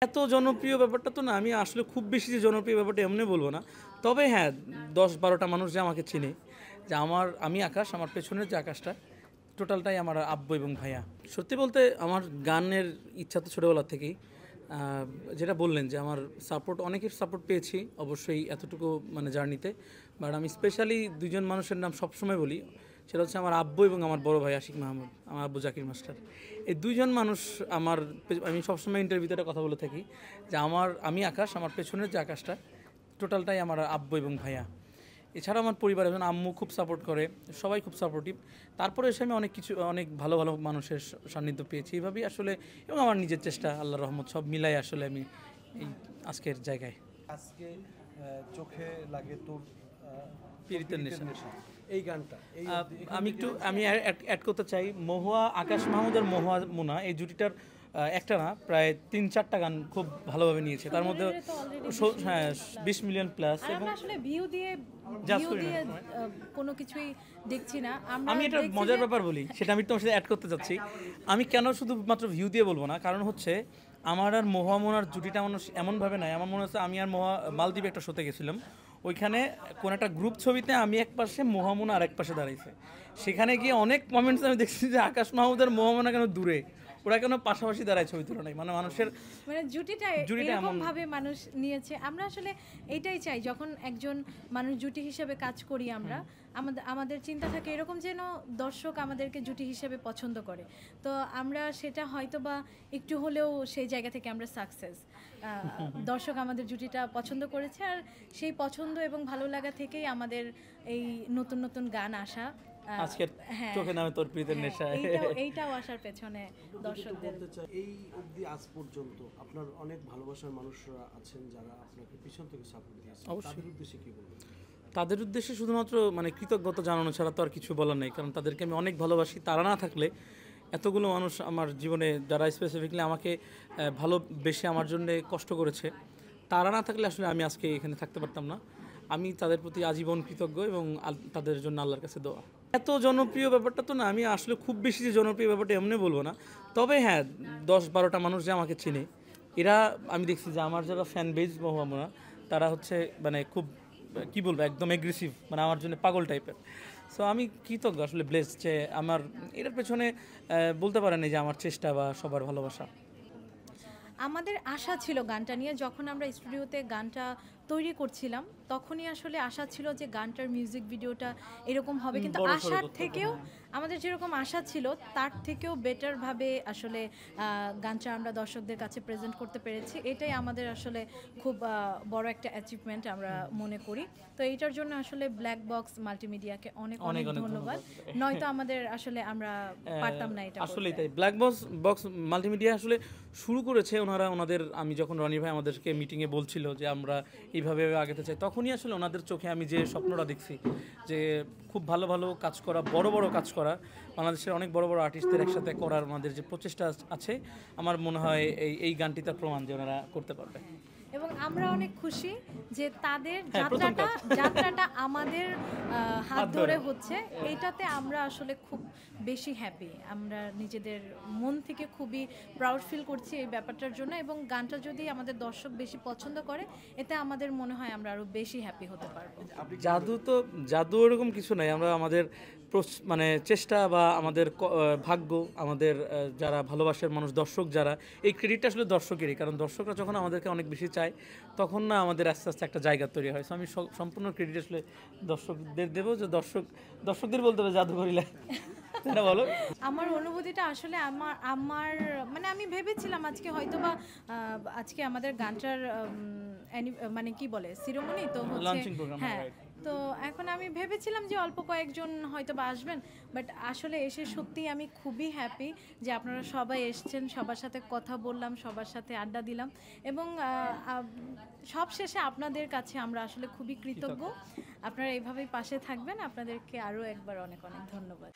এত জনপ্রিয় ব্যাপারটা তো না, আমি আসলে খুব বেশি যে জনপ্রিয় ব্যাপারটা এমনি বলবো না। তবে হ্যাঁ, ১০-১২টা মানুষ যে আমাকে চিনে, যে আমি আকাশ, আমার পেছনের যে আকাশটা টোটালটাই আমার আব্বু এবং ভাইয়া। সত্যি বলতে আমার গানের ইচ্ছা তো ছোটোবেলা থেকেই। যেটা বললেন যে আমার সাপোর্ট, অনেকের সাপোর্ট পেয়েছি অবশ্যই এতটুকু মানে জার্নিতে। বাট আমি স্পেশালি দুজন মানুষের নাম সবসময় বলি, সেটা হচ্ছে আমার আব্বু এবং আমার বড় ভাই আশিক মাহমুদ, আমার আব্বু জাকির মাস্টার। এই দুইজন মানুষ আমি সবসময় ইন্টারভিউতে একটা কথা বলে থাকি যে আমি আকাশ, আমার পেছনের যে আকাশটা টোটালটাই আমার আব্বু এবং ভাইয়া। এছাড়া আমার পরিবার এবং আম্মু খুব সাপোর্ট করে, সবাই খুব সাপোর্টিভ। তারপরে এসে আমি অনেক ভালো ভালো মানুষের সান্নিধ্য পেয়েছি এইভাবেই আসলে, এবং আমার নিজের চেষ্টা, আল্লাহর রহমত সব মিলাই আসলে আমি এই আজকের জায়গায়। আজকে চোখে লাগে তোর পীড়িতের নেশা, এই গানটা আমি অ্যাড করতে চাই। মহুয়া, আকাশ মাহমুদের মহুয়া মুনা, এই জুটিটার একটা না প্রায় ৩-৪টা গান খুব ভালোভাবে নিয়েছে। তার মধ্যে হ্যাঁ 20 মিলিয়ন প্লাস। এবং আসলে ভিউ দিয়ে কোনো কিছুই দেখছি না। আমি এটা মজার ব্যাপার বলি, সেটা আমি তোমার সাথে অ্যাড করতে চাচ্ছি। আমি কেন শুধুমাত্র ভিউ দিয়ে বলবো না, কারণ হচ্ছে আমার আর মহুয়া মুনার জুটিটা মানুষ এমনভাবে নাই। আমার মনে হচ্ছে আমি আর মালদ্বীপে একটা শোতে গেছিলাম, ওইখানে কোন একটা গ্রুপ ছবিতে আমি এক পাশে, মোহামুনা আরেক পাশে দাঁড়াইছে। সেখানে গিয়ে অনেক কমেন্টস আমি দেখছি যে আকাশ মাহমুদ আর মোহামুনা কেন দূরে, ওরা কেন পাশাপাশি দাঁড়ায় ছবি তুলনায়। মানে মানুষের জুটিটা এরকম ভাবে মানুষ নিয়েছে। আমরা আসলে এইটাই চাই, যখন একজন মানুষ জুটি হিসেবে কাজ করি আমরা, আমাদের চিন্তা থাকে এরকম যেন দর্শক আমাদেরকে জুটি হিসেবে পছন্দ করে। তো আমরা সেটা হয়তো বা একটু হলেও সেই জায়গা থেকে আমরা সাকসেস। দর্শক আমাদের জুটিটা পছন্দ করেছে, আর সেই পছন্দ এবং ভালো লাগা থেকেই আমাদের এই নতুন নতুন গান আসা। আজকের চোখে নামে তোর প্রীতের নেশা, এইটাও আসার পেছনে দর্শকদের। এই অবধি আজ পর্যন্ত আপনার অনেক ভালোবাসার মানুষরা আছেন যারা আপনাকে পিছন থেকে সাপোর্ট দিয়েছে, তাদের উদ্দেশ্যে কি বলবেন? তাদের উদ্দেশ্যে শুধুমাত্র মানে কৃতজ্ঞতা জানানো ছাড়া তো আর কিছু বলার নেই, কারণ তাদেরকে আমি অনেক ভালোবাসি। তারা না থাকলে এতগুলো মানুষ আমার জীবনে, যারা স্পেসিফিকলি আমাকে ভালোবেসে আমার জন্য কষ্ট করেছে, তারা না থাকলে আসলে আমি আজকে এখানে থাকতে পারতাম না। আমি তাদের প্রতি আজীবন কৃতজ্ঞ এবং তাদের জন্য আল্লাহর কাছে দোয়া। এত জনপ্রিয় ব্যাপারটা তো না, আমি আসলে খুব বেশি যে জনপ্রিয় ব্যাপারটা এমনি বলবো না। তবে হ্যাঁ, 10-12টা মানুষ যে আমাকে চিনে, এরা আমি দেখছি যে আমার যারা ফ্যান বেজ মহুয়া, তারা হচ্ছে মানে খুব কি বলবো, একদম এগ্রেসিভ, মানে আমার জন্য পাগল টাইপের। সো আমি কৃতজ্ঞ, আসলে ব্লেসড যে আমার এটার পেছনে বলতে পারেন যে আমার চেষ্টা বা সবার ভালোবাসা। আমাদের আশা ছিল গানটা নিয়ে, যখন আমরা স্টুডিওতে গানটা তৈরি করছিলাম তখনই আসলে আশা ছিল যে গানটার মিউজিক ভিডিওটা এরকম হবে, কিন্তু আশার থেকেও আমাদের যেরকম আশা ছিল তার থেকেও বেটারভাবে আসলে গানটা আমরা দর্শকদের কাছে প্রেজেন্ট করতে পেরেছি। এটাই আমাদের আসলে খুব বড় একটা অ্যাচিভমেন্ট আমরা মনে করি। তো এইটার জন্য আসলে ব্ল্যাক বক্স মাল্টিমিডিয়াকে অনেক অনেক ধন্যবাদ। নয়তো আমাদের আসলে আমরা পারতাম না এটা। আসলে তাই ব্ল্যাক বক্স মাল্টিমিডিয়া আসলে শুরু করেছে ওনাদের। আমি যখন রনি ভাই আমাদেরকে মিটিংয়ে বলছিল যে আমরা এইভাবে আগাতে চাই, তখনই আসলে ওনাদের চোখে আমি যে স্বপ্নটা দেখছি যে খুব ভালো ভালো কাজ করা, বড় বড় কাজ করা, বাংলাদেশের অনেক বড় বড় আর্টিস্টদের একসাথে করার ওনাদের যে প্রচেষ্টা আছে, আমার মনে হয় এই গানটি তার প্রমাণ যে ওনারা করতে পারবে। এবং আমরা অনেক খুশি যে তাদের যাত্রাটা আমাদের হাত ধরে হচ্ছে, এইটাতে আমরা আসলে খুব বেশি হ্যাপি। আমরা নিজেদের মন থেকে খুবই প্রাউড ফিল করছি এই ব্যাপারটার জন্য, এবং গানটা যদি আমাদের দর্শক বেশি পছন্দ করে, এতে আমাদের মনে হয় আমরা আরও বেশি হ্যাপি হতে পারবো। জাদু ওরকম কিছু নাই। আমরা আমাদের মানে চেষ্টা বা আমাদের ভাগ্য, আমাদের যারা ভালোবাসার মানুষ, দর্শক যারা, এই ক্রেডিটটা আসলে দর্শকেরই। কারণ দর্শকরা যখন আমাদেরকে অনেক বেশি চায়, তখন না আমাদের আস্তে আস্তে একটা জায়গা তৈরি হয়। সো আমি সম্পূর্ণ ক্রেডিট আসলে দর্শকদের দেবো, যে দর্শকদের বলতে হবে জাদুঘরিলা। বলো, আমার অনুভূতিটা আসলে আমার মানে আমি ভেবেছিলাম আজকে আমাদের গানটার মানে কি বলে সিরিমনি তো হচ্ছে, হ্যাঁ। তো এখন আমি ভেবেছিলাম যে অল্প কয়েকজন হয়তো বা আসবেন, বাট আসলে এসে সত্যি আমি খুবই হ্যাপি যে আপনারা সবাই এসছেন, সবার সাথে কথা বললাম, সবার সাথে আড্ডা দিলাম, এবং সব শেষে আপনাদের কাছে আমরা আসলে খুবই কৃতজ্ঞ। আপনারা এইভাবেই পাশে থাকবেন। আপনাদেরকে আরও একবার অনেক অনেক ধন্যবাদ।